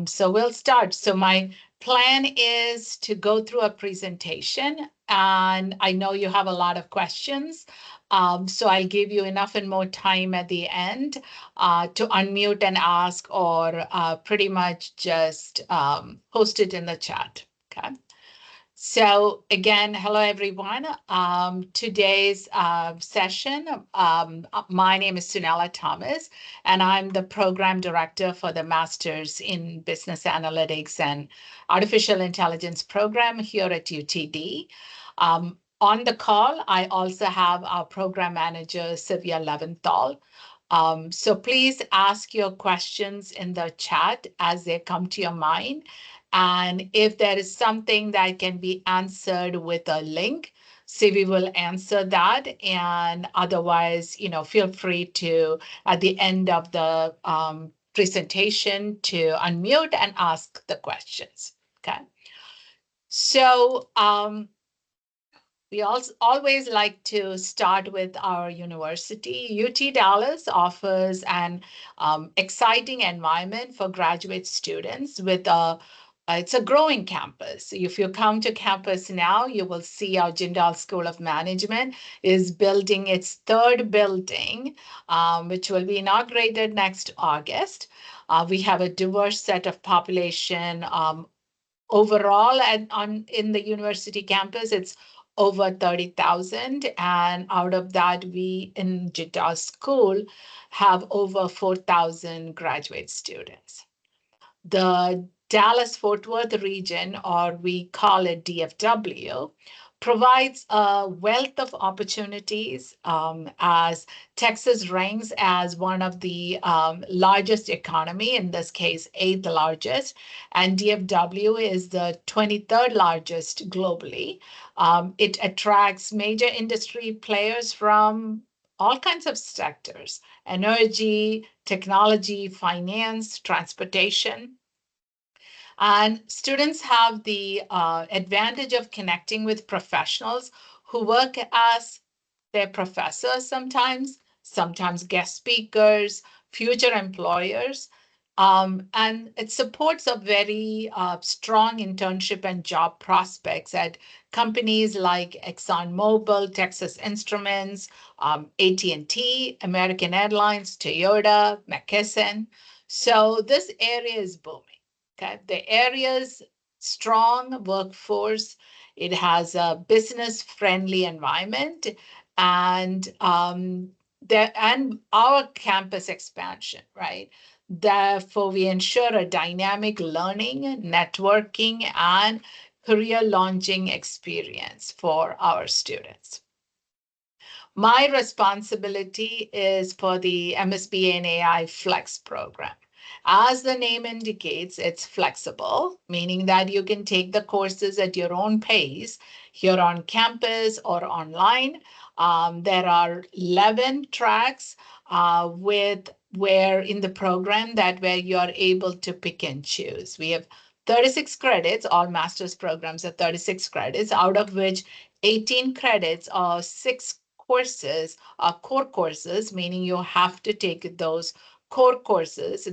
So we'll start. So my plan is to go through a presentation, and I know you have a lot of questions. So I'll give you enough and more time at the end to unmute and ask, or pretty much just post it in the chat. Okay. So again, hello everyone. Today's session, my name is Sunela Thomas, and I'm the program director for the Masters in Business Analytics and Artificial Intelligence program here at UTD. On the call, I also have our program manager, Sylvia Leventhal. So please ask your questions in the chat as they come to your mind. And if there is something that can be answered with a link, so we will answer that. And otherwise, feel free to, at the end of the presentation, to unmute and ask the questions. Okay. So we also always like to start with our university. UT Dallas offers an exciting environment for graduate students with it's a growing campus. If you come to campus now, you will see our Jindal School of Management is building its third building, which will be inaugurated next August. We have a diverse set of population. Overall, in the university campus, it's over 30,000. And out of that, we in Jindal School have over 4,000 graduate students. The Dallas-Fort Worth region, or we call it DFW, provides a wealth of opportunities as Texas ranks as one of the largest economy, in this case, 8th largest, and DFW is the 23rd largest globally. It attracts major industry players from all kinds of sectors: energy, technology, finance, transportation. And students have the advantage of connecting with professionals who work as their professors sometimes guest speakers, future employers. And it supports a very strong internship and job prospects at companies like ExxonMobil, Texas Instruments, AT&T, American Airlines, Toyota, McKesson. So this area is booming. Okay, the area's strong workforce. It has a business-friendly environment, and our campus expansion, right? Therefore, we ensure a dynamic learning, networking, and career launching experience for our students. My responsibility is for the MSBA and AI Flex program. As the name indicates, it's flexible, meaning that you can take the courses at your own pace here on campus or online. There are 11 tracks where in the program where you are able to pick and choose. We have 36 credits. All master's programs are 36 credits, out of which 18 credits are 6 courses, core courses, meaning you have to take those core courses.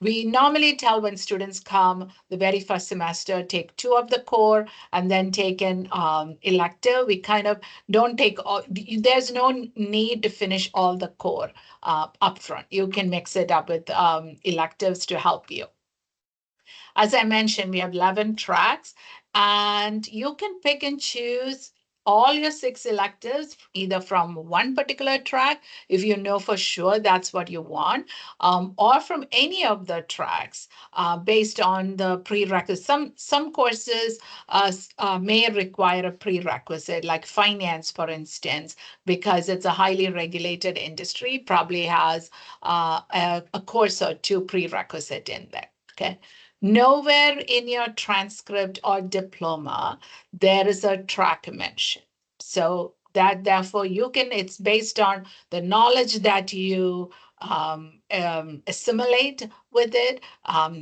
We normally tell when students come the very first semester, take 2 of the core and then take an elective. We kind of don't take all, there's no need to finish all the core upfront. You can mix it up with electives to help you. As I mentioned, we have 11 tracks, and you can pick and choose all your 6 electives, either from one particular track, if you know for sure that's what you want, or from any of the tracks based on the prerequisites. Some courses may require a prerequisite, like finance, for instance, because it's a highly regulated industry, probably has a course or 2 prerequisite in there, okay? Nowhere in your transcript or diploma, there is a track mention. So that therefore it's based on the knowledge that you assimilate with it.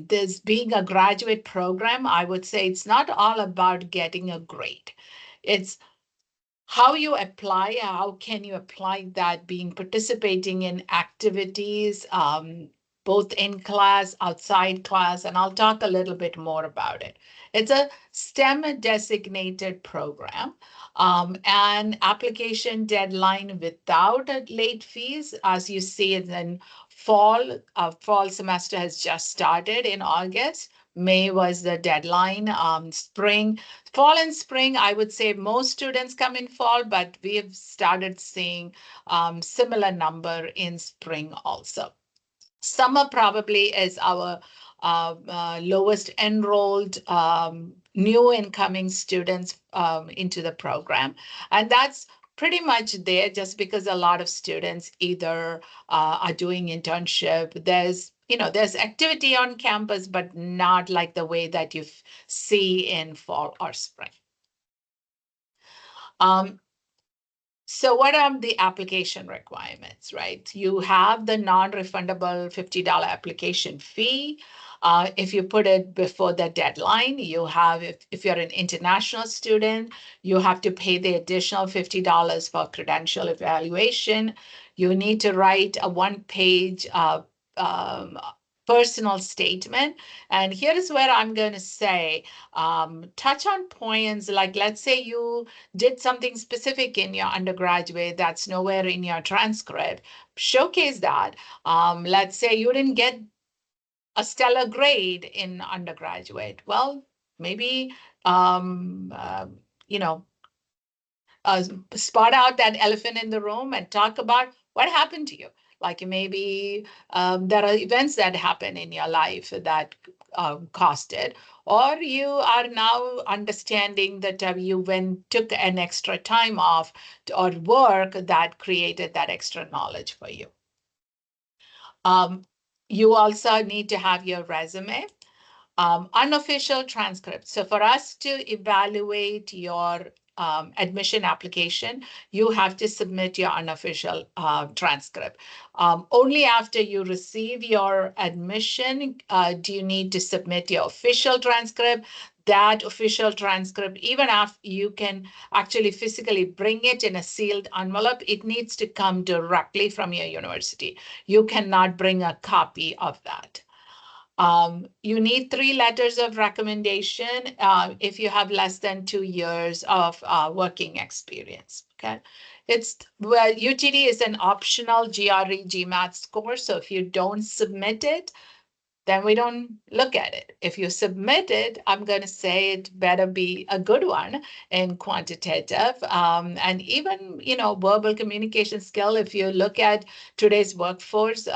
This being a graduate program, I would say it's not all about getting a grade. It's how you apply, how can you apply that, participating in activities, both in class, outside class, and I'll talk a little bit more about it. It's a STEM designated program. And application deadline without a late fees, as you see in fall, fall semester has just started in August. May was the deadline. Fall and spring, I would say most students come in fall, but we have started seeing similar number in spring also. Summer probably is our lowest enrolled new incoming students into the program. And that's pretty much there just because a lot of students either are doing internship. There's activity on campus, but not like the way that you see in fall or spring. So what are the application requirements, right? You have the non-refundable $50 application fee. If you put it before the deadline, you have, if you're an international student, you have to pay the additional $50 for credential evaluation. You need to write a one-page personal statement. And here is where I'm going to say, touch on points like, let's say you did something specific in your undergraduate that's nowhere in your transcript, showcase that. Let's say you didn't get a stellar grade in undergraduate. Well, maybe, you know, spot out that elephant in the room and talk about what happened to you. Like maybe there are events that happen in your life that caused it, or you are now understanding that you took an extra time off or work that created that extra knowledge for you. You also need to have your resume. Unofficial transcript. So for us to evaluate your admission application, you have to submit your unofficial transcript. Only after you receive your admission do you need to submit your official transcript. That official transcript, even after you can actually physically bring it in a sealed envelope, it needs to come directly from your university. You cannot bring a copy of that. You need 3 letters of recommendation if you have less than 2 years of working experience. Okay, UTD is an optional GRE GMAT score, so if you don't submit it, then we don't look at it. If you submit it, I'm going to say it better be a good one in quantitative. And even, verbal communication skill, if you look at today's workforce,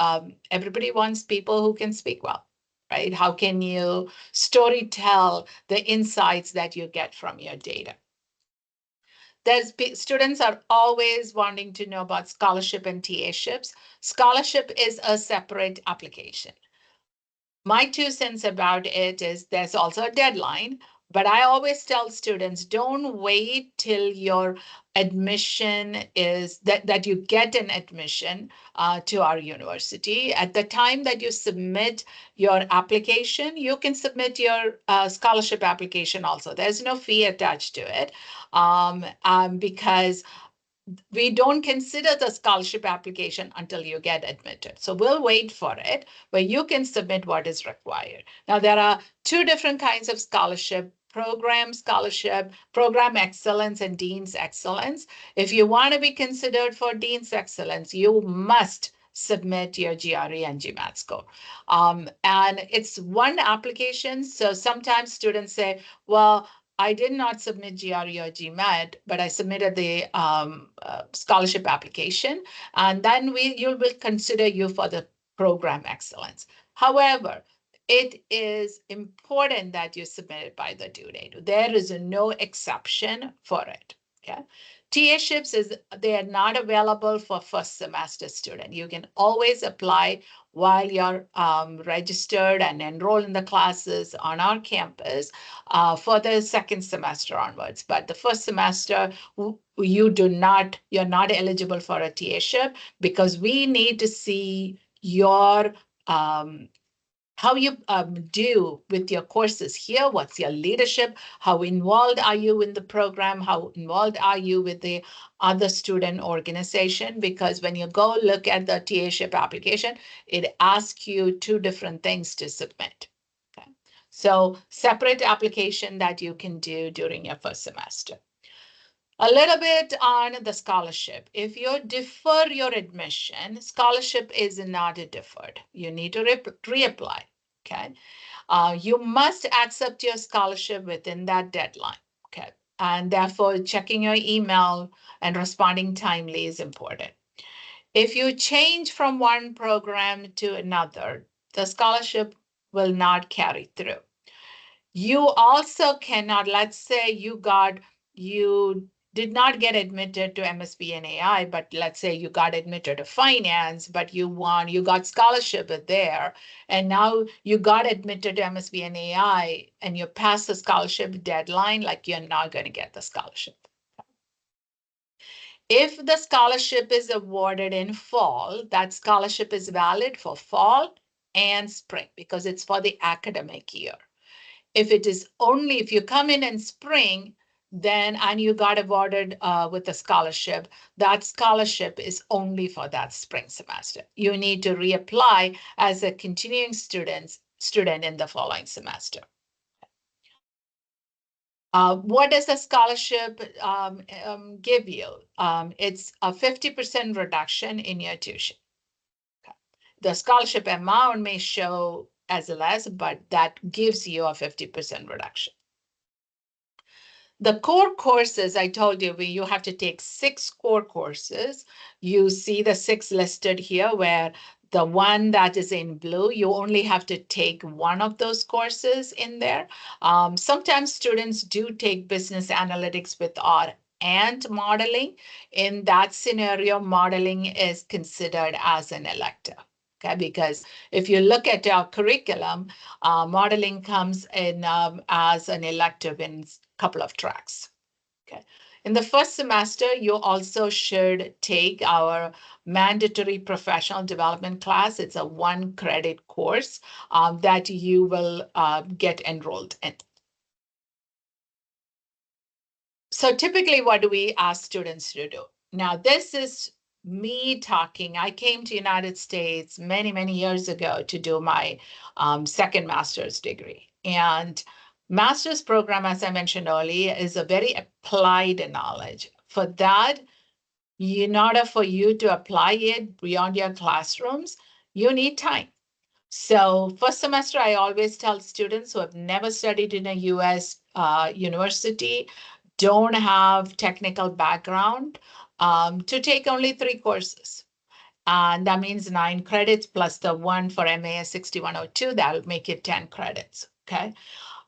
everybody wants people who can speak well, right? How can you story tell the insights that you get from your data? Students are always wanting to know about scholarship and TA-ships. Scholarship is a separate application. My 2 cents about it is there's also a deadline, but I always tell students, don't wait till your admission is that you get an admission to our university. At the time that you submit your application, you can submit your scholarship application also. There's no fee attached to it because we don't consider the scholarship application until you get admitted. So we'll wait for it, but you can submit what is required. Now, there are 2 different kinds of scholarship: scholarship, program excellence, and dean's excellence. If you want to be considered for dean's excellence, you must submit your GRE and GMAT score. And it's one application. So sometimes students say, well, I did not submit GRE or GMAT, but I submitted the scholarship application, and then you will consider you for the program excellence. However, it is important that you submit it by the due date. There is no exception for it. Okay. TA-ships they are not available for first semester student. You can always apply while you're registered and enrolled in the classes on our campus for the second semester onwards. But the first semester, you're not eligible for a TA-ship because we need to see your how you do with your courses here, what's your leadership, how involved are you in the program, how involved are you with the other student organization, because when you go look at the TA-ship application, it asks you two different things to submit. Okay. So separate application that you can do during your first semester. A little bit on the scholarship. If you defer your admission, scholarship is not deferred. You need to reapply. Okay. You must accept your scholarship within that deadline. Okay. And therefore, checking your email and responding timely is important. If you change from one program to another, the scholarship will not carry through. You also cannot, let's say you did not get admitted to MSB and AI, but let's say you got admitted to finance, but you got scholarship there, and now you got admitted to MSB and AI, and you passed the scholarship deadline, like you're not going to get the scholarship. If the scholarship is awarded in fall, that scholarship is valid for fall and spring because it's for the academic year. If it is only, if you come in spring, then, and you got awarded with a scholarship, that scholarship is only for that spring semester. You need to reapply as a continuing student in the following semester. What does a scholarship give you? It's a 50% reduction in your tuition. Okay. The scholarship amount may show as less, but that gives you a 50% reduction. The core courses, I told you, you have to take 6 core courses. You see the 6 listed here, where the one that is in blue, you only have to take one of those courses in there. Sometimes students do take business analytics with R and modeling. In that scenario, modeling is considered as an elective. Okay, because if you look at our curriculum, modeling comes in as an elective in a couple of tracks. Okay. In the first semester, you also should take our mandatory professional development class. It's a 1-credit course that you will get enrolled in. So typically, what do we ask students to do? Now, this is me talking. I came to United States many, many years ago to do my second master's degree. And master's program, as I mentioned earlier, is a very applied knowledge. For that, in order for you to apply it beyond your classrooms, you need time. So first semester, I always tell students who have never studied in a US university, don't have technical background, to take only 3 courses. And that means 9 credits plus the one for MAS 6102, that'll make it 10 credits, okay?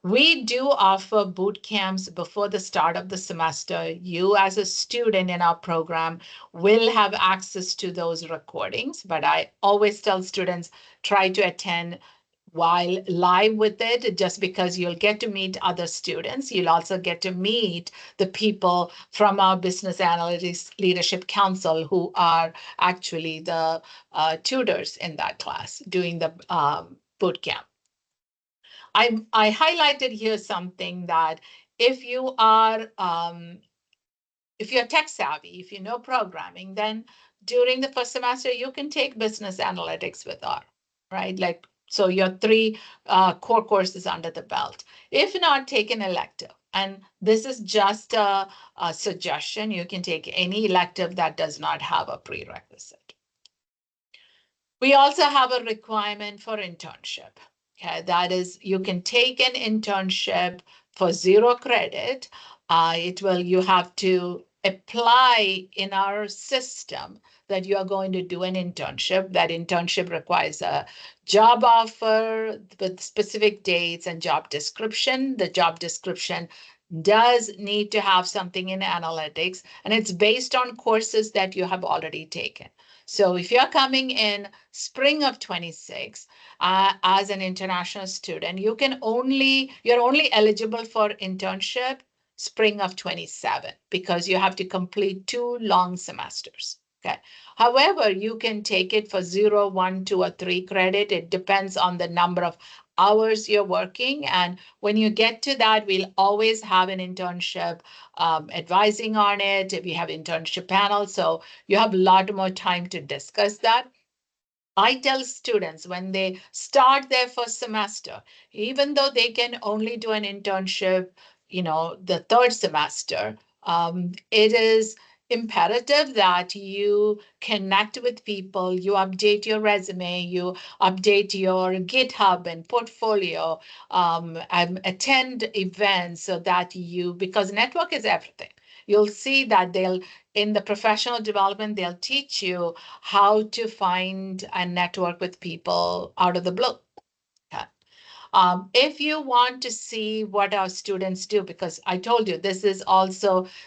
We do offer boot camps before the start of the semester. You as a student in our program will have access to those recordings, but I always tell students, try to attend while live with it, just because you'll get to meet other students. You'll also get to meet the people from our Business Analytics Leadership Council who are actually the tutors in that class doing the boot camp. I highlighted here something that if you are if you're tech savvy, if you know programming, then during the first semester you can take business analytics with R, right? Like, so your 3 core courses under the belt. If not, take an elective. And this is just a suggestion. You can take any elective that does not have a prerequisite. We also have a requirement for internship. Okay, that is, you can take an internship for 0 credit. You have to apply in our system that you are going to do an internship. That internship requires a job offer with specific dates and job description. The job description does need to have something in analytics, and it's based on courses that you have already taken. So if you're coming in spring of 26 as an international student, you're only eligible for internship spring of 27 because you have to complete 2 long semesters. Okay. However, you can take it for 0, 1, 2, or 3 credit. It depends on the number of hours you're working. And when you get to that, we'll always have an internship advising on it. We have internship panels, so you have a lot more time to discuss that. I tell students when they start their first semester, even though they can only do an internship, the third semester, it is imperative that you connect with people, you update your resume, you update your GitHub and portfolio, and attend events so that because network is everything. You'll see that in the professional development, they'll teach you how to find and network with people out of the blue. Okay. If you want to see what our students do, because I told you there's an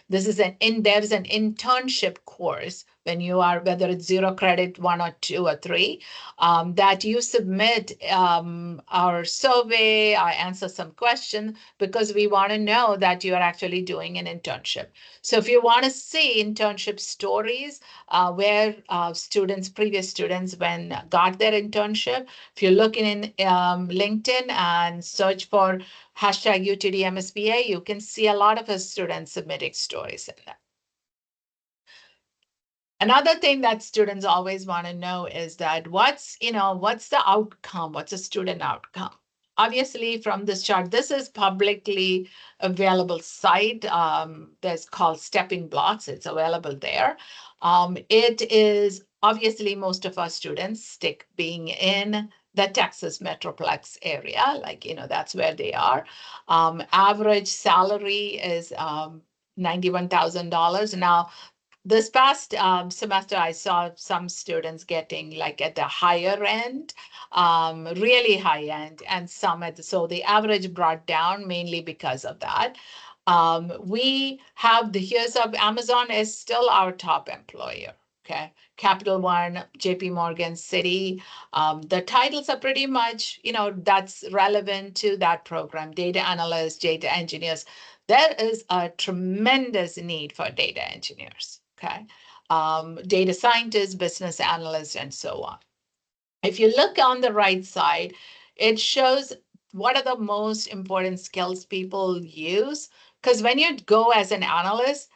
internship course when you are, whether it's 0 credit, 1 or 2 or 3, that you submit our survey, I answer some questions because we want to know that you are actually doing an internship. So if you want to see internship stories where previous students, when got their internship, if you're looking in LinkedIn and search for hashtag UTD you can see a lot of our students submitting stories in that. Another thing that students always want to know is that what's the outcome? What's a student outcome? Obviously, from this chart, this is publicly available site. There's called Stepping Blocks. It's available there. It is obviously most of our students stick being in the Texas Metroplex area, that's where they are. Average salary is $91,000. Now, this past semester, I saw some students getting like at the higher end, really high end, and some so the average brought down mainly because of that. Here's of Amazon is still our top employer. Okay. Capital One, JP Morgan, Citi. The titles are pretty much, that's relevant to that program. Data analysts, data engineers. There is a tremendous need for data engineers. Okay. Data scientists, business analysts, and so on. If you look on the right side, it shows what are the most important skills people use. Because when you go as an analyst,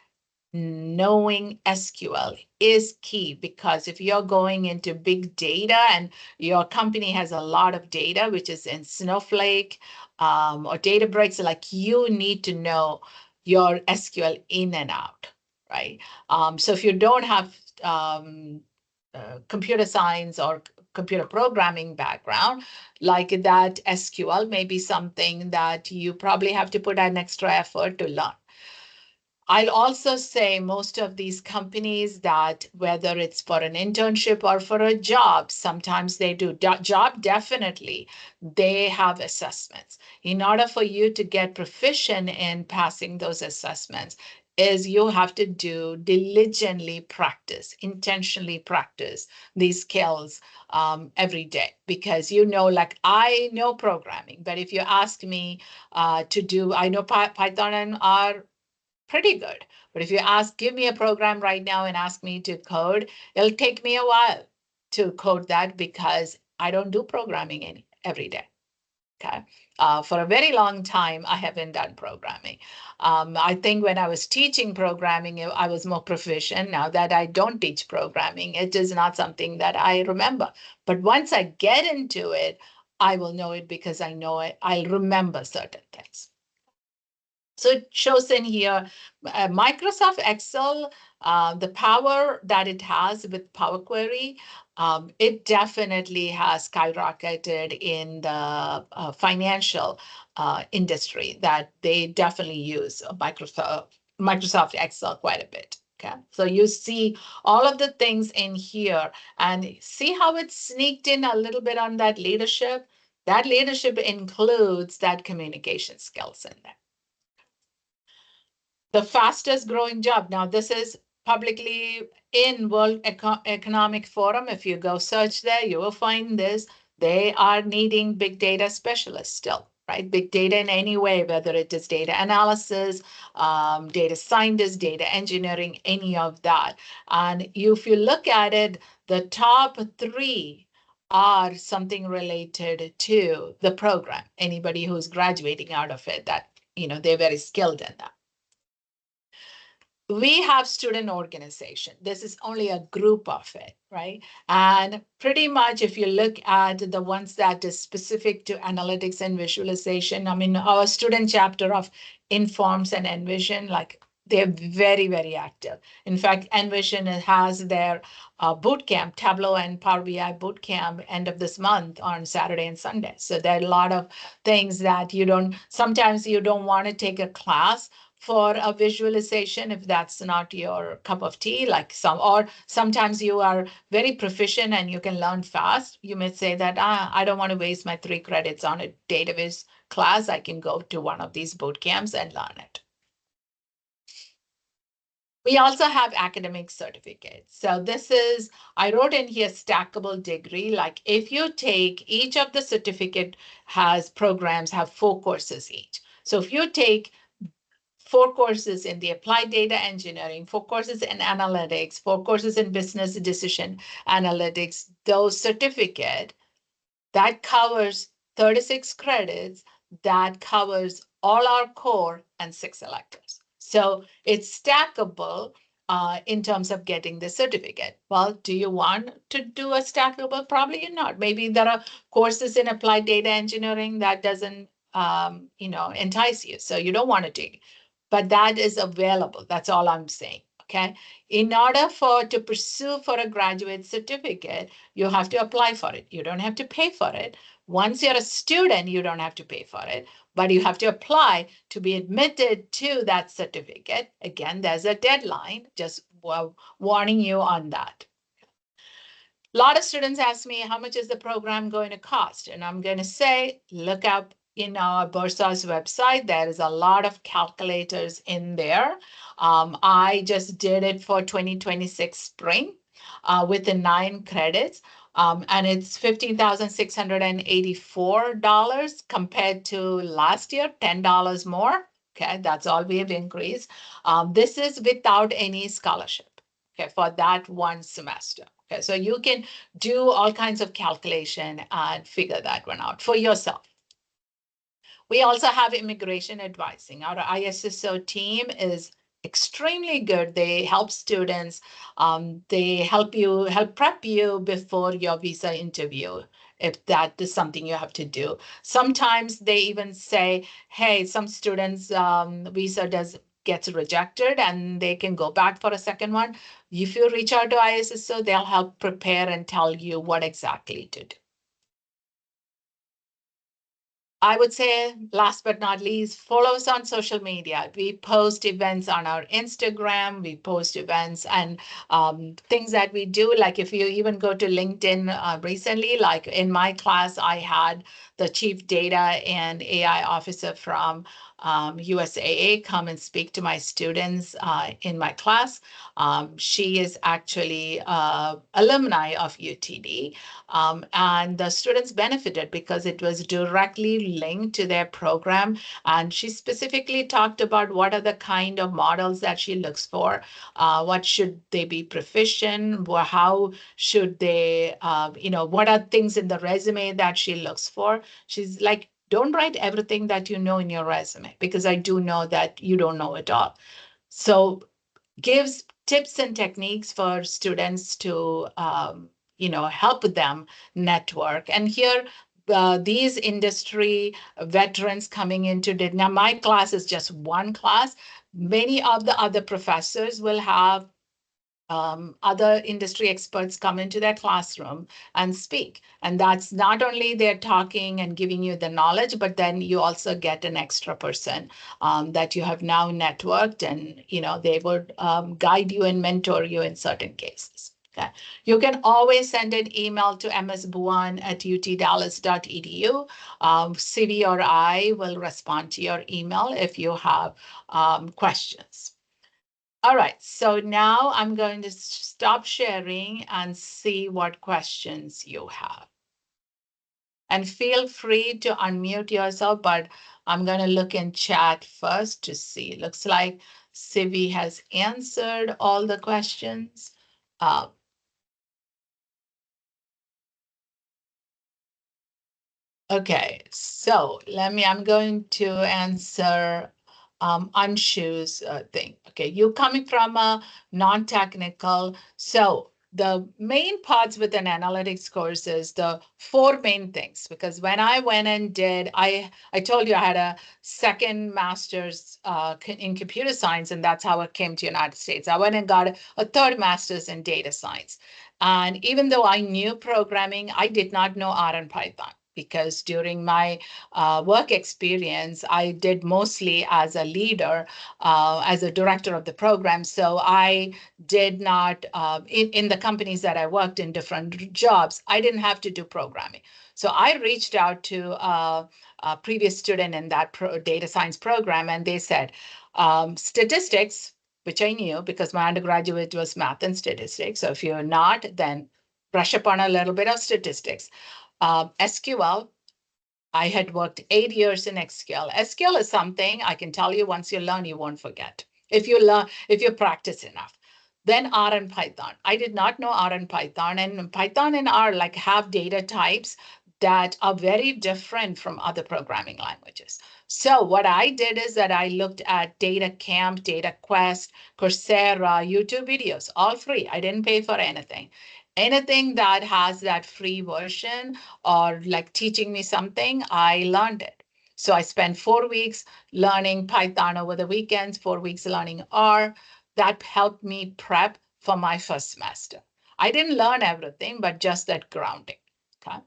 knowing SQL is key, because if you're going into big data and your company has a lot of data, which is in Snowflake or Databricks, you need to know your SQL in and out, right? So if you don't have computer science or computer programming background, like that, SQL may be something that you probably have to put an extra effort to learn. I'll also say most of these companies that whether it's for an internship or for a job, sometimes they do job, definitely they have assessments. In order for you to get proficient in passing those assessments, is you have to diligently practice, intentionally practice these skills every day, because I know programming, but if you ask me I know Python and R pretty good. But if you give me a program right now and ask me to code, it'll take me a while to code that because I don't do programming every day. Okay. For a very long time, I haven't done programming. I think when I was teaching programming, I was more proficient. Now that I don't teach programming, it is not something that I remember. But once I get into it, I will know it because I know it. I'll remember certain things. So it shows in here, Microsoft Excel, the power that it has with Power Query, it definitely has skyrocketed in the financial industry, that they definitely use Microsoft Excel quite a bit. Okay, so you see all of the things in here and see how it's sneaked in a little bit on that leadership. That leadership includes that communication skills in there. The fastest growing job. Now, this is publicly in World Economic Forum. If you go search there, you will find this. They are needing big data specialists still. right? Big data in any way, whether it is data analysis, data scientist, data engineering, any of that. And if you look at it, the top three are something related to the program. Anybody who's graduating out of it, that, they're very skilled in that. We have student organization. This is only a group of it, right? And pretty much if you look at the ones that is specific to analytics and visualization, I mean, our student chapter of Informs and Envision, like they're very, very active. In fact, Envision has their boot camp, Tableau and Power BI boot camp end of this month on Saturday and Sunday. So there are a lot of things that sometimes you don't want to take a class for a visualization if that's not your cup of tea, or sometimes you are very proficient and you can learn fast. You may say that I don't want to waste my 3 credits on a database class. I can go to one of these boot camps and learn it. We also have academic certificates. So I wrote in here stackable degree. Like if you take each of the certificate programs have 4 courses each. So if you take 4 courses in the applied data engineering, 4 courses in analytics, 4 courses in business decision analytics, those certificate that covers 36 credits, that covers all our core and 6 electives. So it's stackable in terms of getting the certificate. Well, do you want to do a stackable? Probably not. Maybe there are courses in applied data engineering that doesn't entice you. So you don't want to take it. But that is available. That's all I'm saying. Okay. In order to pursue for a graduate certificate, you have to apply for it. You don't have to pay for it. Once you're a student, you don't have to pay for it, but you have to apply to be admitted to that certificate. Again, there's a deadline, just warning you on that. A lot of students ask me, how much is the program going to cost? And I'm going to say, look up in our Bursa's website. There is a lot of calculators in there. I just did it for 2026 spring with the 9 credits. And it's $15,684 compared to last year, $10 more. Okay, that's all we have increased. This is without any scholarship, okay, for that one semester. Okay, so you can do all kinds of calculation and figure that one out for yourself. We also have immigration advising. Our ISSO team is extremely good. They help students. They help prep you before your visa interview, if that is something you have to do. Sometimes they even say, hey, some students' visa gets rejected and they can go back for a second one. If you reach out to ISSO, they'll help prepare and tell you what exactly to do. I would say, last but not least, follow us on social media. We post events on our Instagram. We post events and things that we do. Like if you even go to LinkedIn recently, like in my class, I had the chief data and AI officer from USAA come and speak to my students in my class. She is actually alumni of UTD. And the students benefited because it was directly linked to their program. And she specifically talked about what are the kind of models that she looks for, what should they be proficient, how should they, what are things in the resume that she looks for. She's like, don't write everything that you know in your resume, because I do know that you don't know it all. So gives tips and techniques for students to help them network. And here, these industry veterans coming into it. Now, my class is just one class. Many of the other professors will have other industry experts come into their classroom and speak. And that's not only they're talking and giving you the knowledge, but then you also get an extra person that you have now networked, and they would guide you and mentor you in certain cases. Okay. You can always send an email to msbuan@utdallas.edu. Sivi or I will respond to your email if you have questions. All right, so now I'm going to stop sharing and see what questions you have. And feel free to unmute yourself, but I'm going to look in chat first to see. Looks like Sivi has answered all the questions. Uh, Okay, so I'm going to answer Anshu's thing. Okay, you coming from a non-technical. So the main parts with an analytics course is the four main things, because when I went and did, I told you I had a second master's in computer science, and that's how I came to United States. I went and got a third master's in data science. And even though I knew programming, I did not know R and Python, because during my work experience, I did mostly as a leader, as a director of the program. So I did not, in the companies that I worked in different jobs, I didn't have to do programming. So I reached out to a previous student in that data science program, and they said, statistics, which I knew because my undergraduate was math and statistics. So if you're not, then brush up on a little bit of statistics. SQL, I had worked 8 years in SQL. SQL is something I can tell you, once you learn, you won't forget. If you practice enough. Then R and Python. I did not know R and Python and R like have data types that are very different from other programming languages. So what I did is that I looked at Data Camp, Data Quest, Coursera, YouTube videos, all free. I didn't pay for anything. Anything that has that free version or like teaching me something, I learned it. So I spent 4 weeks learning Python over the weekends, 4 weeks learning R. That helped me prep for my first semester. I didn't learn everything, but just that grounding. Okay.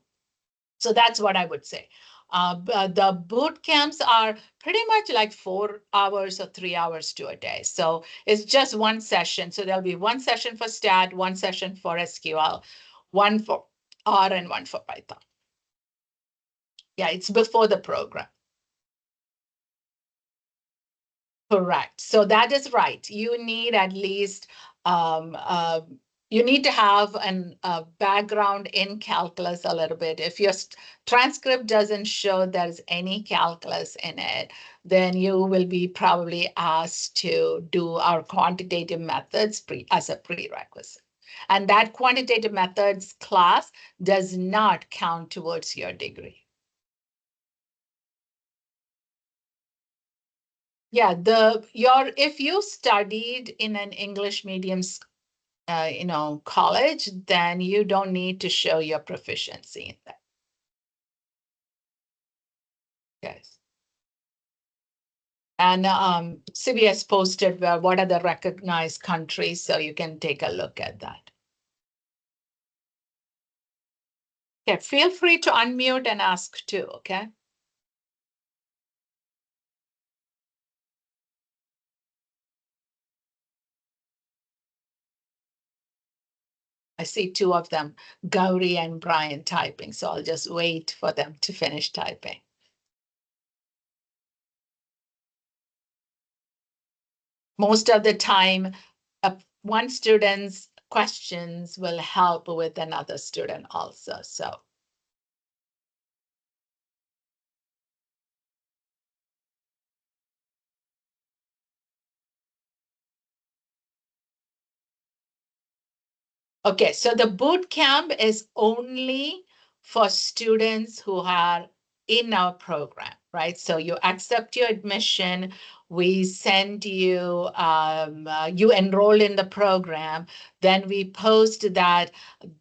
So that's what I would say. The boot camps are pretty much like 4 hours or 3 hours to a day. So it's just one session. So there'll be one session for stat, one session for SQL, one for R, and one for Python. Yeah, it's before the program. Correct. So that is right. You need at least um, uh, you need to have a background in calculus a little bit. If your transcript doesn't show there's any calculus in it, then you will be probably asked to do our quantitative methods as a prerequisite. And that quantitative methods class does not count towards your degree. Yeah, if you studied in an English medium, college, then you don't need to show your proficiency in that. Yes. And CBS posted what are the recognized countries, so you can take a look at that. Okay, feel free to unmute and ask too, okay? I see two of them, Gauri and Brian, typing, so I'll just wait for them to finish typing. Most of the time, one student's questions will help with another student also. So okay, so the boot camp is only for students who are in our program, right? So you accept your admission, we send you, you enroll in the program, then we post that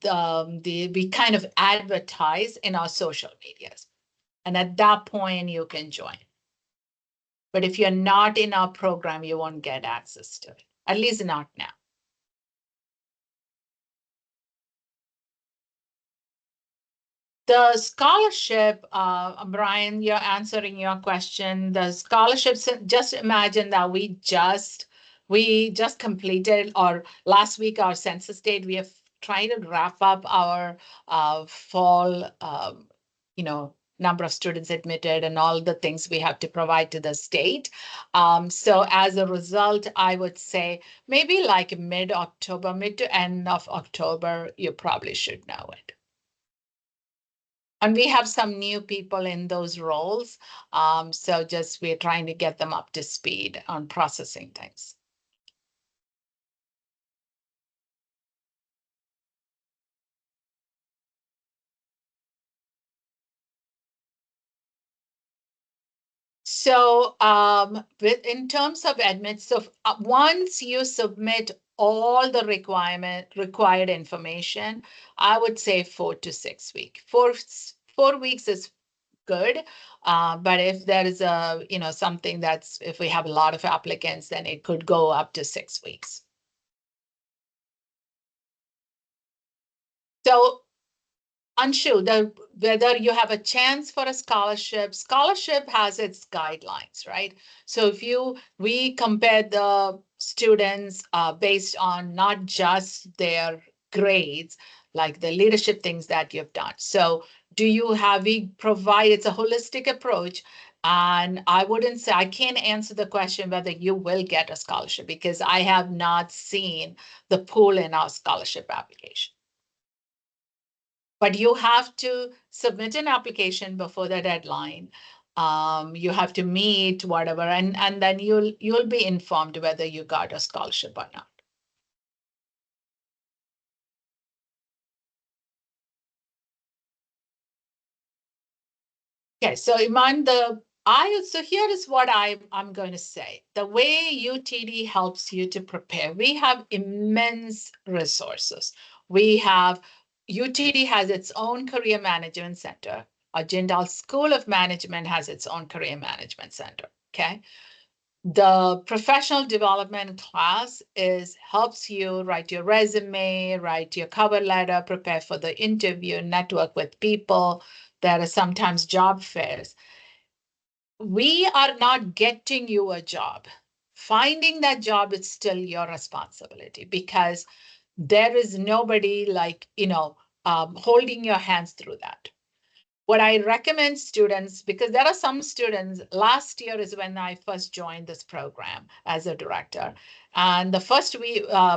we kind of advertise in our social medias. And at that point, you can join. But if you're not in our program, you won't get access to it, at least not now. The scholarship, Brian, you're answering your question. The scholarships, just imagine that we just completed, or last week our census date, we have tried to wrap up our fall, number of students admitted and all the things we have to provide to the state. So as a result, I would say maybe like mid-October, mid to end of October, you probably should know it. And we have some new people in those roles. So just we're trying to get them up to speed on processing things. So in terms of admits, so once you submit all the required information, I would say 4 to 6 weeks. 4 weeks is good. But if there is something if we have a lot of applicants, then it could go up to 6 weeks. So Anshu, whether you have a chance for a scholarship has its guidelines, right? So we compare the students based on not just their grades, like the leadership things that you've done. So we provide, it's a holistic approach. And I can't answer the question whether you will get a scholarship because I have not seen the pool in our scholarship application. But you have to submit an application before the deadline. You have to meet whatever, and then you'll be informed whether you got a scholarship or not. Okay, so Iman, so here is what I'm going to say. The way UTD helps you to prepare, we have immense resources. We have UTD has its own career management center. Jindal School of Management has its own career management center. Okay. The professional development class helps you write your resume, write your cover letter, prepare for the interview, network with people. There are sometimes job fairs. We are not getting you a job. Finding that job is still your responsibility because there is nobody holding your hands through that. What I recommend students, because there are some students, last year is when I first joined this program as a director. And the first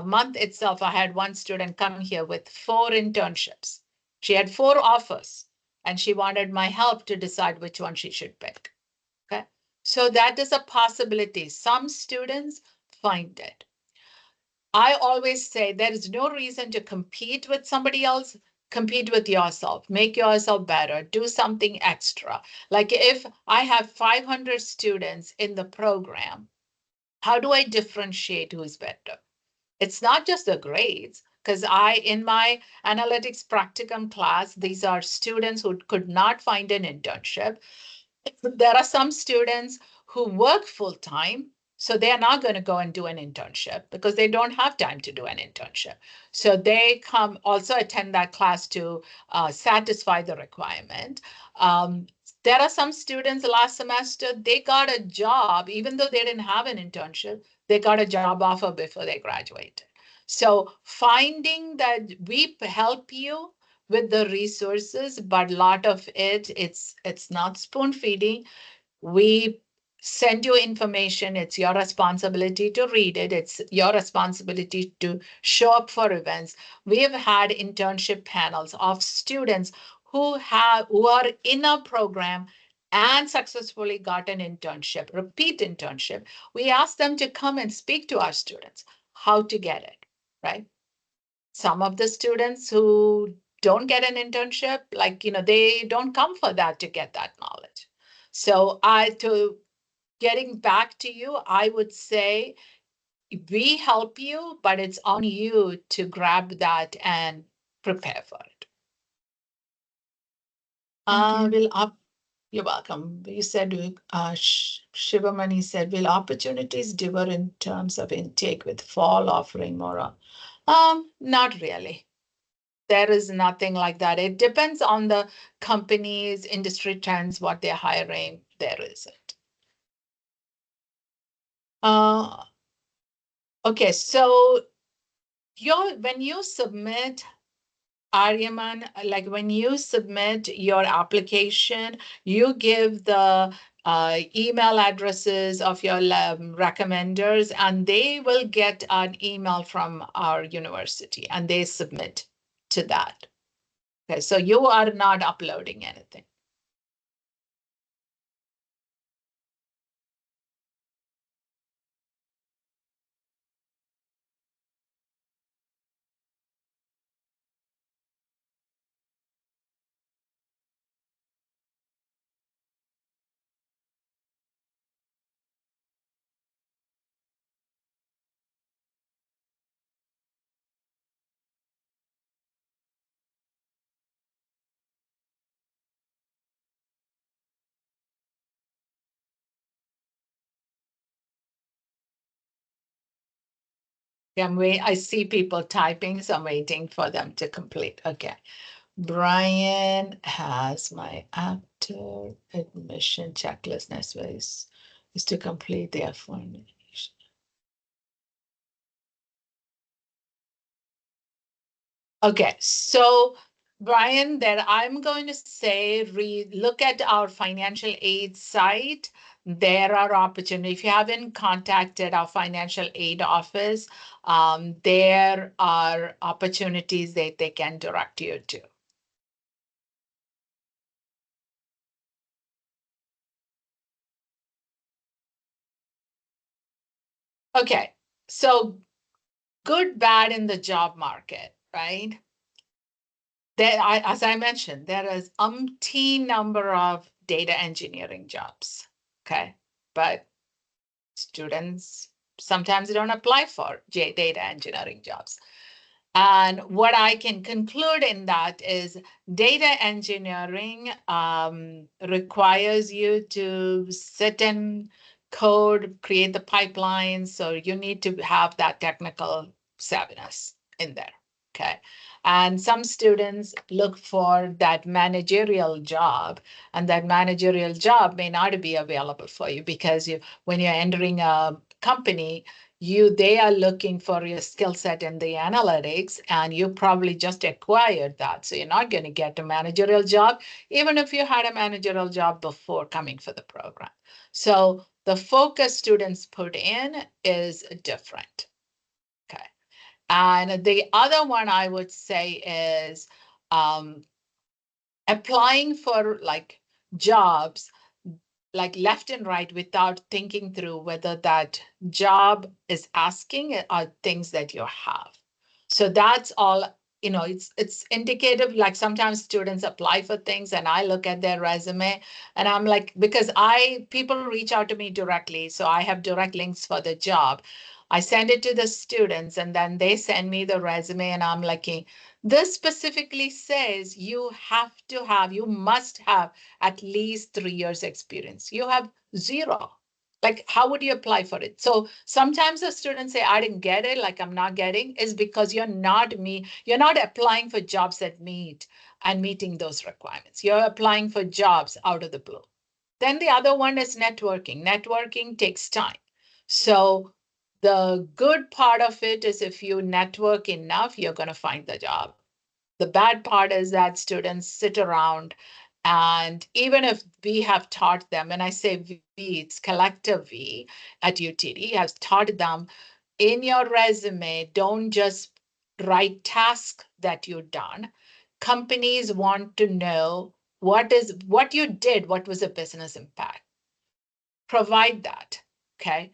month itself, I had one student come here with 4 internships. She had 4 offers and she wanted my help to decide which one she should pick. Okay. So that is a possibility. Some students find it. I always say there is no reason to compete with somebody else. Compete with yourself, make yourself better, do something extra. Like if I have 500 students in the program, how do I differentiate who's better? It's not just the grades, because in my analytics practicum class, these are students who could not find an internship. There are some students who work full time, so they are not going to go and do an internship because they don't have time to do an internship. So they come also attend that class to satisfy the requirement. Um, there are some students last semester, they got a job, even though they didn't have an internship, they got a job offer before they graduated. So finding that we help you with the resources, but a lot of it's not spoon feeding. We send you information. It's your responsibility to read it. It's your responsibility to show up for events. We have had internship panels of students who are in a program and successfully got an internship, repeat internship. We ask them to come and speak to our students how to get it, right? Some of the students who don't get an internship, they don't come for that to get that knowledge. So to getting back to you, I would say we help you, but it's on you to grab that and prepare for it. Will up. You're welcome. You said, Shivamani said, will opportunities differ in terms of intake with fall offering more? Not really. There is nothing like that. It depends on the company's industry trends, what they're hiring. There isn't. Okay, so when you submit Aryaman, like when you submit your application, you give the email addresses of your recommenders, and they will get an email from our university and they submit to that. Okay, so you are not uploading anything. I see people typing, so I'm waiting for them to complete. Okay. Brian has my after admission checklist. Next way is to complete the F1. Okay, so Brian, then I'm going to say look at our financial aid site. There are opportunities. If you haven't contacted our financial aid office, there are opportunities that they can direct you to. Okay, so good, bad in the job market, right? As I mentioned, there is umpteen number of data engineering jobs. Okay, but students sometimes don't apply for data engineering jobs. And what I can conclude in that is data engineering requires you to sit and code, create the pipelines. So you need to have that technical savviness in there. Okay. And some students look for that managerial job, and that managerial job may not be available for you because when you're entering a company, they are looking for your skill set in the analytics, and you probably just acquired that. So you're not going to get a managerial job, even if you had a managerial job before coming for the program. So the focus students put in is different. Okay. And the other one I would say is applying for like jobs like left and right without thinking through whether that job is asking are things that you have. So that's all, it's indicative. Like sometimes students apply for things and I look at their resume and I'm like, because people reach out to me directly, so I have direct links for the job. I send it to the students and then they send me the resume and I'm like, this specifically says you must have at least 3 years experience. You have zero. Like, how would you apply for it? So sometimes the students say, I didn't get it, like I'm not getting, is because you're not applying for jobs that meeting those requirements. You're applying for jobs out of the blue. Then the other one is networking. Networking takes time. So the good part of it is if you network enough, you're going to find the job. The bad part is that students sit around, and even if we have taught them, and I say we, it's collective we at UTD has taught them, in your resume, don't just write tasks that you've done. Companies want to know what you did, what was the business impact. Provide that. Okay.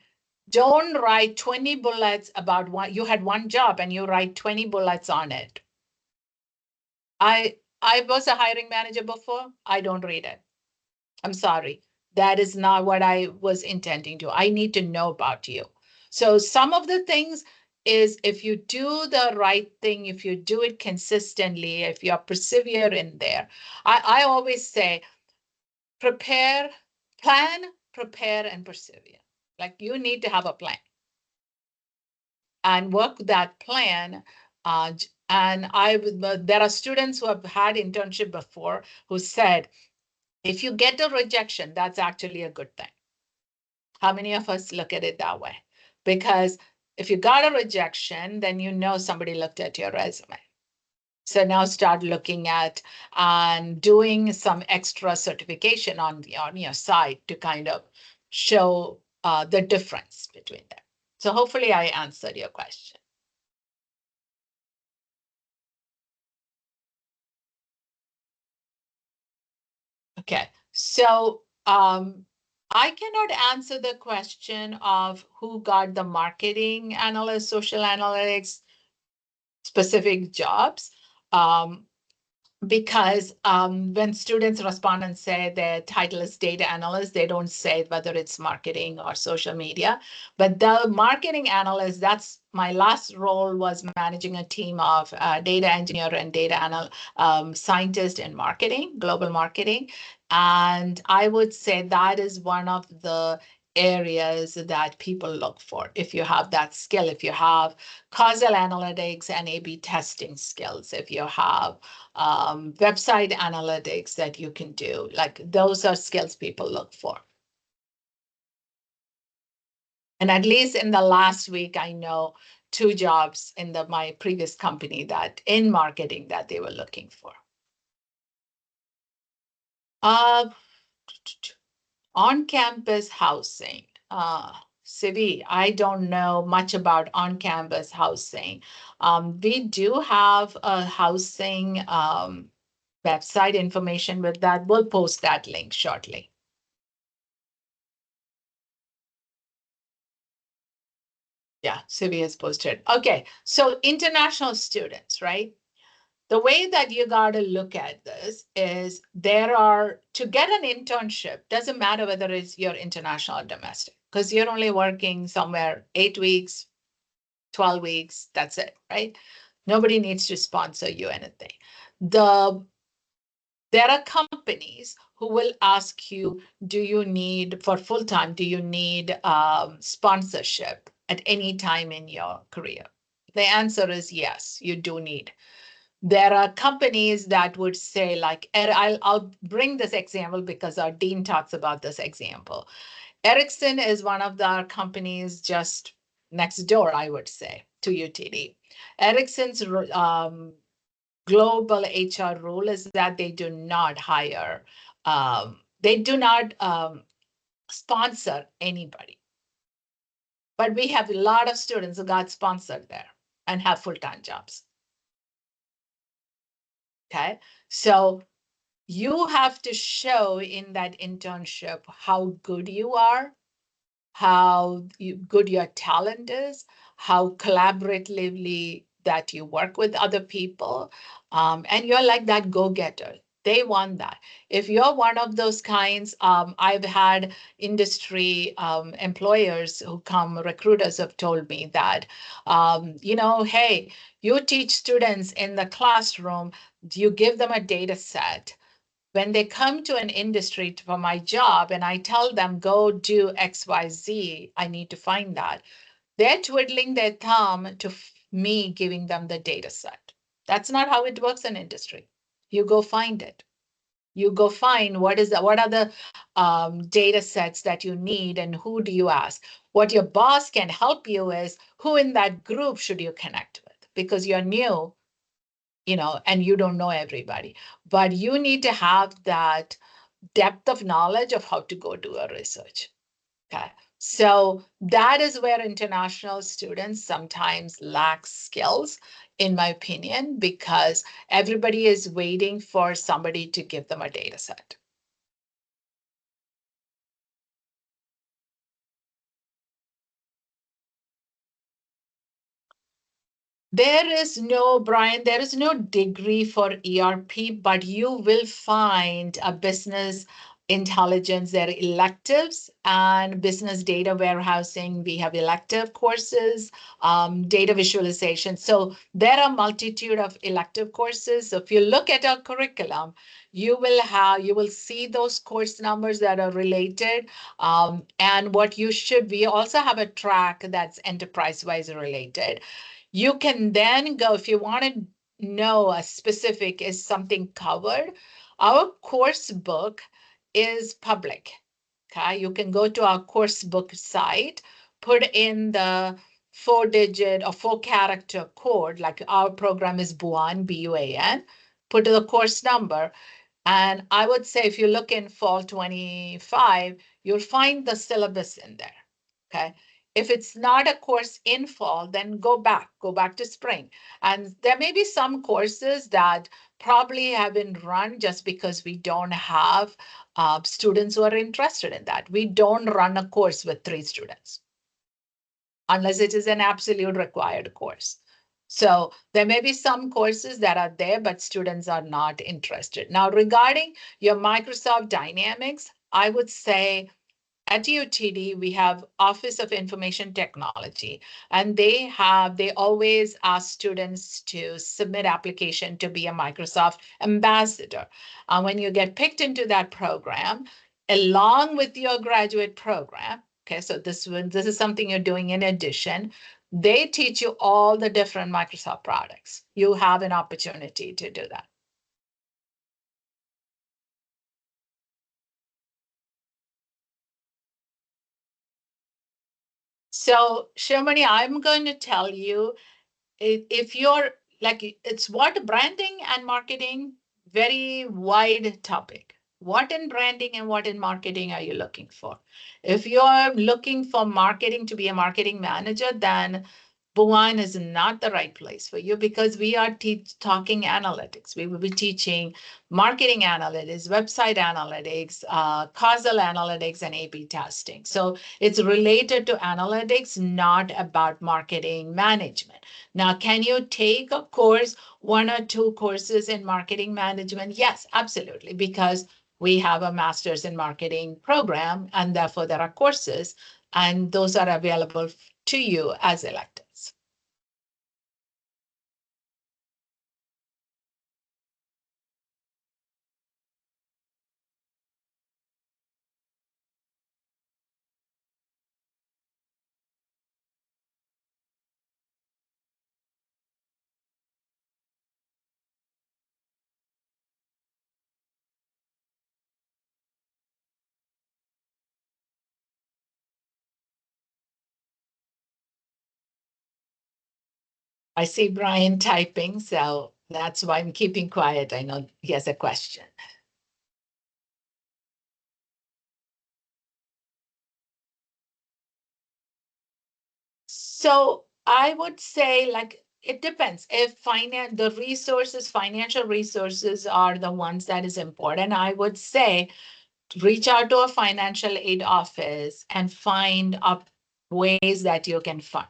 Don't write 20 bullets about you had one job and you write 20 bullets on it. I was a hiring manager before. I don't read it. I'm sorry. That is not what I was intending to. I need to know about you. So some of the things is if you do the right thing, if you do it consistently, if you persevere in there, I always say prepare, plan, prepare, and persevere. Like you need to have a plan and work that plan. And there are students who have had internship before who said, if you get a rejection, that's actually a good thing. How many of us look at it that way? Because if you got a rejection, then you know somebody looked at your resume. So now start looking at and doing some extra certification on your site to kind of show the difference between them. So hopefully I answered your question. Okay, so I cannot answer the question of who got the marketing analyst, social analytics, specific jobs. Because when students respond and say their title is data analyst, they don't say whether it's marketing or social media. But the marketing analyst, that's my last role, was managing a team of data engineer and data scientist in marketing, global marketing. And I would say that is one of the areas that people look for. If you have that skill, if you have causal analytics and A/B testing skills, if you have website analytics that you can do. Like those are skills people look for. And at least in the last week, I know 2 jobs in my previous company that in marketing that they were looking for. On-campus housing. Sivi, I don't know much about on-campus housing. We do have a housing website information with that. We'll post that link shortly. Yeah, Sivi has posted. Okay, so international students, right? The way that you got to look at this is to get an internship, doesn't matter whether it's you're international or domestic, because you're only working somewhere 8 weeks, 12 weeks, that's it, right? Nobody needs to sponsor you anything. There are companies who will ask you, do you need, for full-time, do you need sponsorship at any time in your career? The answer is yes, you do need. There are companies that would say, like, I'll bring this example because our dean talks about this example. Ericsson is one of the companies just next door, I would say, to UTD. Ericsson's global HR rule is that they do not hire, they do not sponsor anybody. But we have a lot of students who got sponsored there and have full-time jobs. Okay, so you have to show in that internship how good you are, how good your talent is, how collaboratively that you work with other people, and you're like that go-getter. They want that. If you're one of those kinds, I've had industry employers who come, recruiters have told me that, hey, you teach students in the classroom, you give them a data set. When they come to an industry for my job and I tell them, go do XYZ, I need to find that. They're twiddling their thumb to me giving them the data set. That's not how it works in industry. You go find it. You go find what are the data sets that you need and who do you ask? What your boss can help you is who in that group should you connect with, because you're new, and you don't know everybody. But you need to have that depth of knowledge of how to go do a research. Okay. So that is where international students sometimes lack skills, in my opinion, because everybody is waiting for somebody to give them a data set. Brian, there is no degree for ERP, but you will find a business intelligence, there are electives, and business data warehousing. We have elective courses, data visualization. So there are a multitude of elective courses. So if you look at our curriculum, you will see those course numbers that are related. And we also have a track that's enterprise-wise related. You can then go, if you want to know a specific, is something covered, our course book is public. Okay, you can go to our course book site, put in the 4-digit or 4-character code, like our program is BUAN, BUAN, put the course number. And I would say if you look in fall 25, you'll find the syllabus in there. Okay. If it's not a course in fall, then go back to spring. And there may be some courses that probably have been run just because we don't have students who are interested in that. We don't run a course with 3 students unless it is an absolute required course. So there may be some courses that are there, but students are not interested. Now, regarding your Microsoft Dynamics, I would say at UTD, we have Office of Information Technology, and they always ask students to submit application to be a Microsoft ambassador. When you get picked into that program, along with your graduate program, okay, so this is something you're doing in addition, they teach you all the different Microsoft products. You have an opportunity to do that. So, Shirmani, I'm going to tell you, if you're like, it's what branding and marketing, very wide topic. What in branding and what in marketing are you looking for? If you're looking for marketing to be a marketing manager, then Bhuvan is not the right place for you because we are talking analytics. We will be teaching marketing analytics, website analytics, causal analytics, and A/B testing. So it's related to analytics, not about marketing management. Now, can you take a course, 1 or 2 courses in marketing management? Yes, absolutely, because we have a master's in marketing program, and therefore there are courses, and those are available to you as electives. I see Brian typing, so that's why I'm keeping quiet. I know he has a question. So I would say, like, it depends. If financial resources are the ones that is important, I would say reach out to a financial aid office and find up ways that you can fund.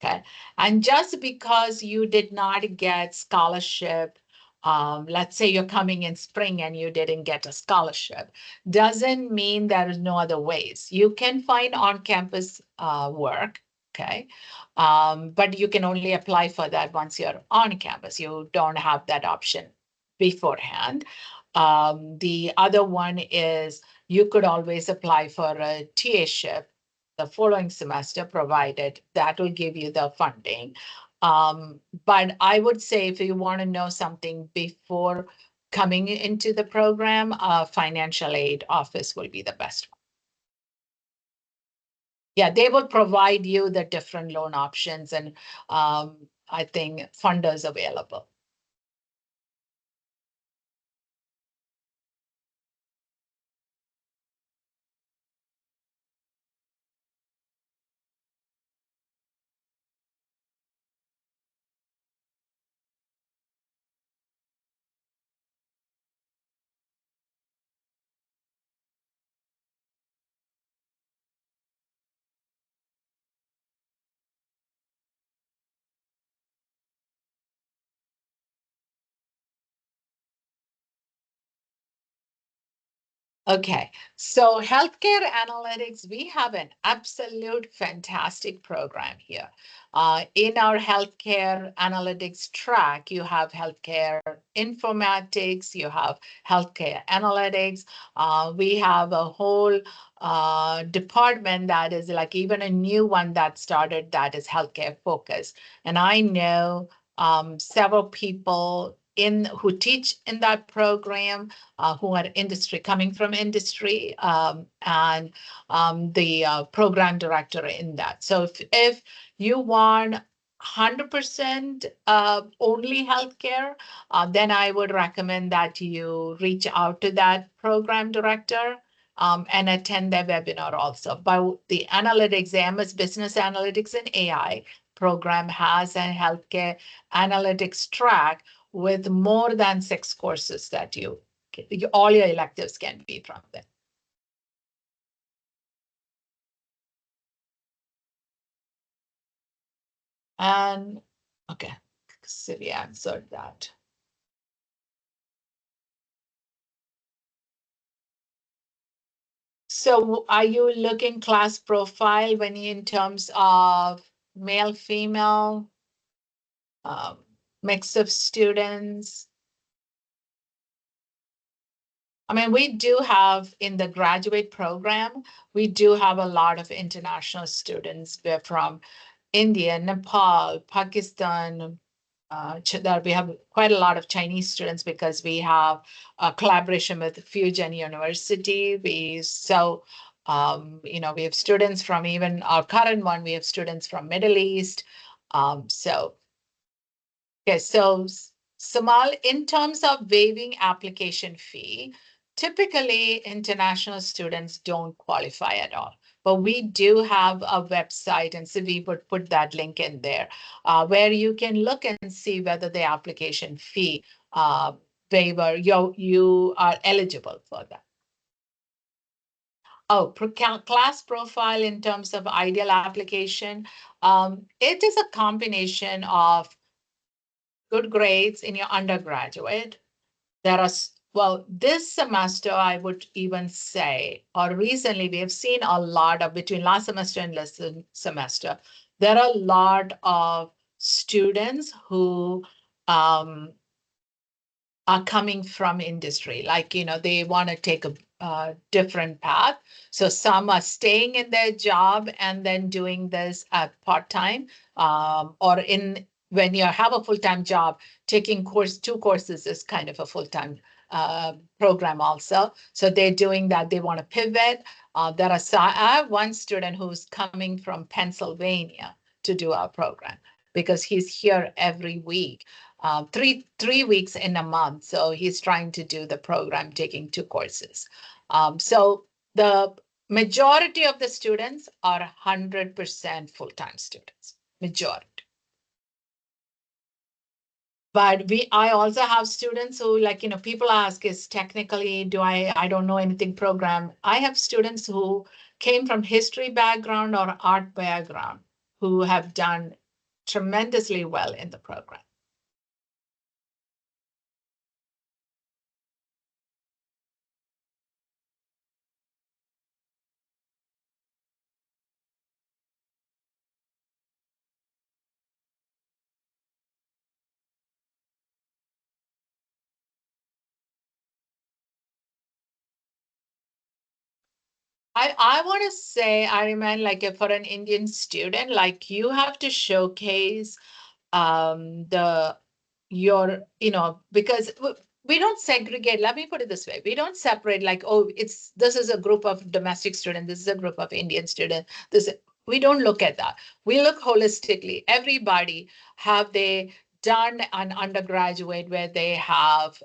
Okay. And just because you did not get scholarship, let's say you're coming in spring and you didn't get a scholarship, doesn't mean there is no other ways. You can find on-campus work, okay? But you can only apply for that once you're on campus. You don't have that option beforehand. The other one is you could always apply for a TA-ship the following semester, provided that will give you the funding. But I would say if you want to know something before coming into the program, financial aid office will be the best one. Yeah, they will provide you the different loan options and I think funders available. Okay, so healthcare analytics, we have an absolute fantastic program here. In our healthcare analytics track, you have healthcare informatics, you have healthcare analytics. We have a whole department that is like even a new one that started that is healthcare focused. And I know several people who teach in that program who are industry, coming from industry, and the program director in that. So if you want 100% only healthcare, then I would recommend that you reach out to that program director and attend their webinar also. But the analytics, AMS Business Analytics and AI program has a healthcare analytics track with more than 6 courses that all your electives can be from them. And okay, so we answered that. So are you looking class profile when you in terms of male, female, um, mix of students? I mean, we do have in the graduate program, we do have a lot of international students. We're from India, Nepal, Pakistan. We have quite a lot of Chinese students because we have a collaboration with Fujian University. We have students from even our current one, we have students from Middle East. Okay, so Samal, in terms of waiving application fee, typically international students don't qualify at all. But we do have a website, and so we would put that link in there, where you can look and see whether the application fee waiver, you are eligible for that. Oh, class profile in terms of ideal application. It is a combination of good grades in your undergraduate. Well, this semester, I would even say, or recently, we have seen a lot of, between last semester and this semester, there are a lot of students who are coming from industry, like, they want to take a different path. So some are staying in their job and then doing this at part-time, or when you have a full-time job, taking two courses is kind of a full-time program also. So they're doing that. They want to pivot. I have one student who's coming from Pennsylvania to do our program because he's here every week. 3 weeks in a month. So he's trying to do the program, taking 2 courses. So the majority of the students are 100% full-time students, majority. But I also have students who, like, people ask, is technically, I don't know anything program. I have students who came from history background or art background who have done tremendously well in the program. I want to say, I remember, like, for an Indian student, like, you have to showcase the your because we don't segregate. Let me put it this way: we don't separate, like, oh, this is a group of domestic students, this is a group of Indian students. We don't look at that. We look holistically. Everybody, have they done an undergraduate where they have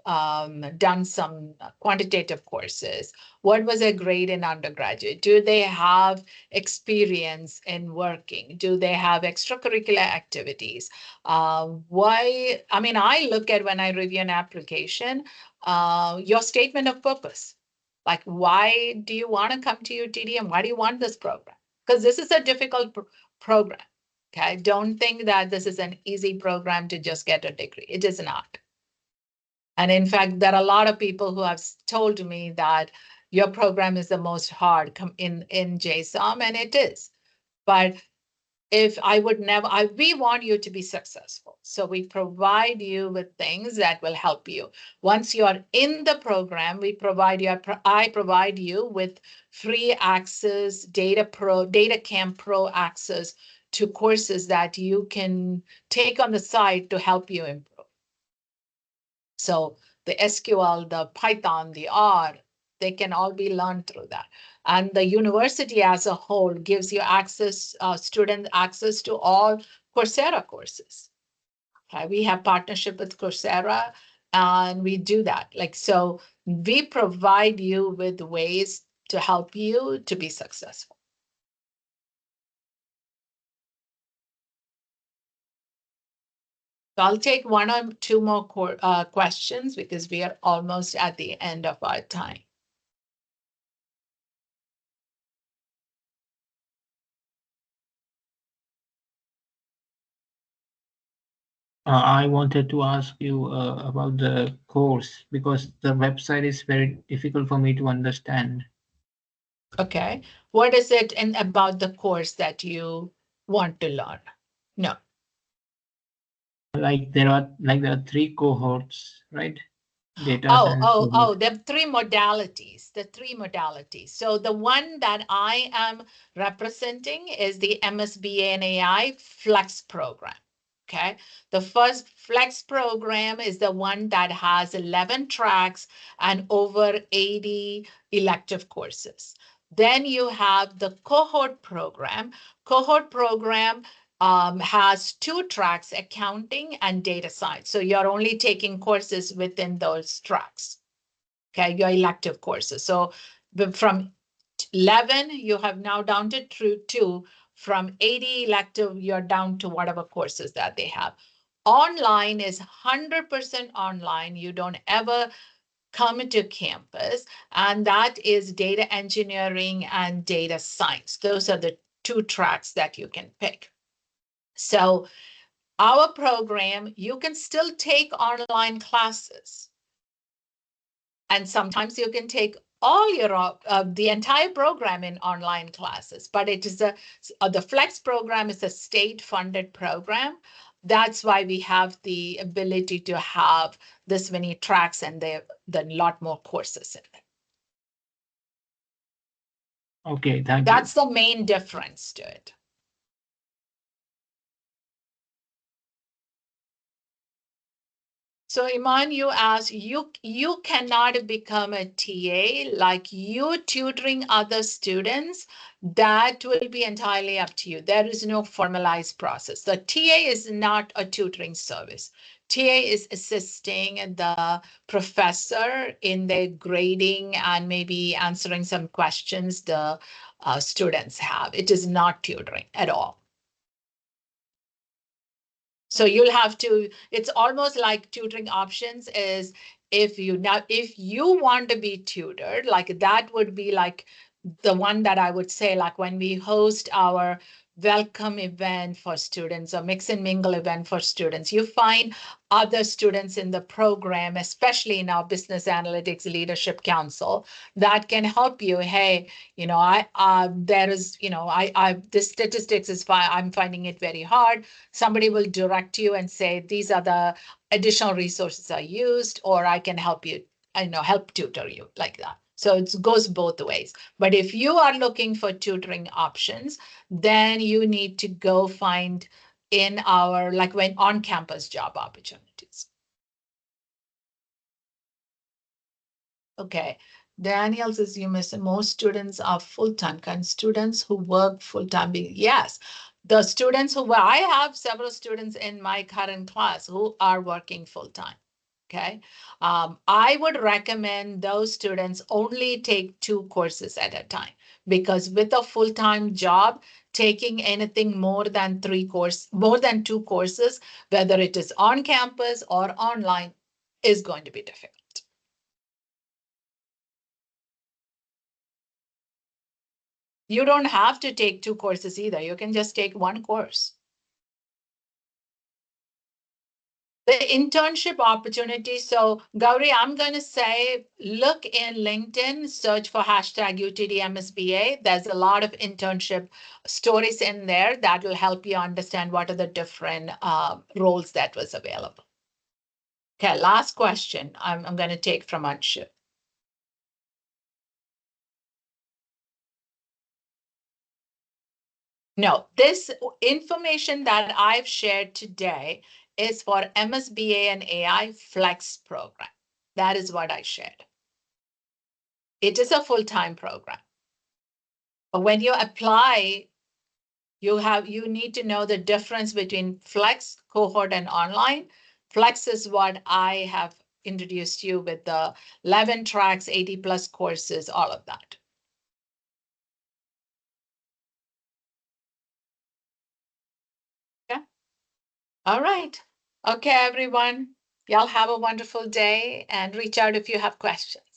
done some quantitative courses? What was their grade in undergraduate? Do they have experience in working? Do they have extracurricular activities? I look at, when I review an application, your statement of purpose. Like, why do you want to come to UTDM? Why do you want this program? Because this is a difficult program. Okay, don't think that this is an easy program to just get a degree. It is not. And in fact, there are a lot of people who have told me that your program is the most hard in JSOM, and it is. But if I would never, we want you to be successful. So we provide you with things that will help you. Once you're in the program, I provide you with free access, Data Camp Pro access to courses that you can take on the side to help you improve. So the SQL, the Python, the R, they can all be learned through that. And the university as a whole gives you student access to all Coursera courses. Okay, we have partnership with Coursera, and we do that. So we provide you with ways to help you to be successful. So I'll take one or two more questions because we are almost at the end of our time. I wanted to ask you about the course because the website is very difficult for me to understand. Okay. What is it about the course that you want to learn? No. There are three cohorts, right? Data science. The three modalities, the three modalities. So the one that I am representing is the MSBA and AI Flex program. Okay. The first Flex program is the one that has 11 tracks and over 80 elective courses. Then you have the cohort program. Cohort program has two tracks, accounting and data science. So you're only taking courses within those tracks, okay, your elective courses. So from 11, you have now down to two. From 80 elective, you're down to whatever courses that they have. Online is 100% online. You don't ever come to campus, and that is data engineering and data science. Those are the two tracks that you can pick. So our program, you can still take online classes. And sometimes you can take all your the entire program in online classes, but it is the Flex program is a state funded program. That's why we have the ability to have this many tracks and the lot more courses in it. Okay, thank you. That's the main difference to it. So Iman, you asked, you cannot become a TA like you tutoring other students. That will be entirely up to you. There is no formalized process. The TA is not a tutoring service. TA is assisting the professor in their grading and maybe answering some questions the students have. It is not tutoring at all. So you'll have to, it's almost like tutoring options is if you want to be tutored, like that would be like the one that I would say, like when we host our welcome event for students or mix and mingle event for students, you find other students in the program, especially in our business analytics leadership council, that can help you. Hey, there is, this statistics is fine. I'm finding it very hard. Somebody will direct you and say, these are the additional resources I used, or I can help you, help tutor you like that. So it goes both ways. But if you are looking for tutoring options, then you need to go find in our, like when on-campus job opportunities. Okay. Daniel says you miss most students are full-time. Can students who work full-time be? Yes. The students I have several students in my current class who are working full-time. Okay. I would recommend those students only take two courses at a time because with a full-time job, taking anything more than more than two courses, whether it is on campus or online, is going to be difficult. You don't have to take two courses either. You can just take one course. The internship opportunity. So Gauri, I'm going to say, look in LinkedIn, search for hashtag UTDMSBA. There's a lot of internship stories in there that will help you understand what are the different roles that was available. Okay, last question I'm going to take from Anshu. No, this information that I've shared today is for MSBA and AI Flex program. That is what I shared. It is a full-time program. But when you apply, you need to know the difference between Flex, cohort, and online. Flex is what I have introduced you with the 11 tracks, 80 plus courses, all of that. All right. Okay, everyone. Y'all have a wonderful day and reach out if you have questions.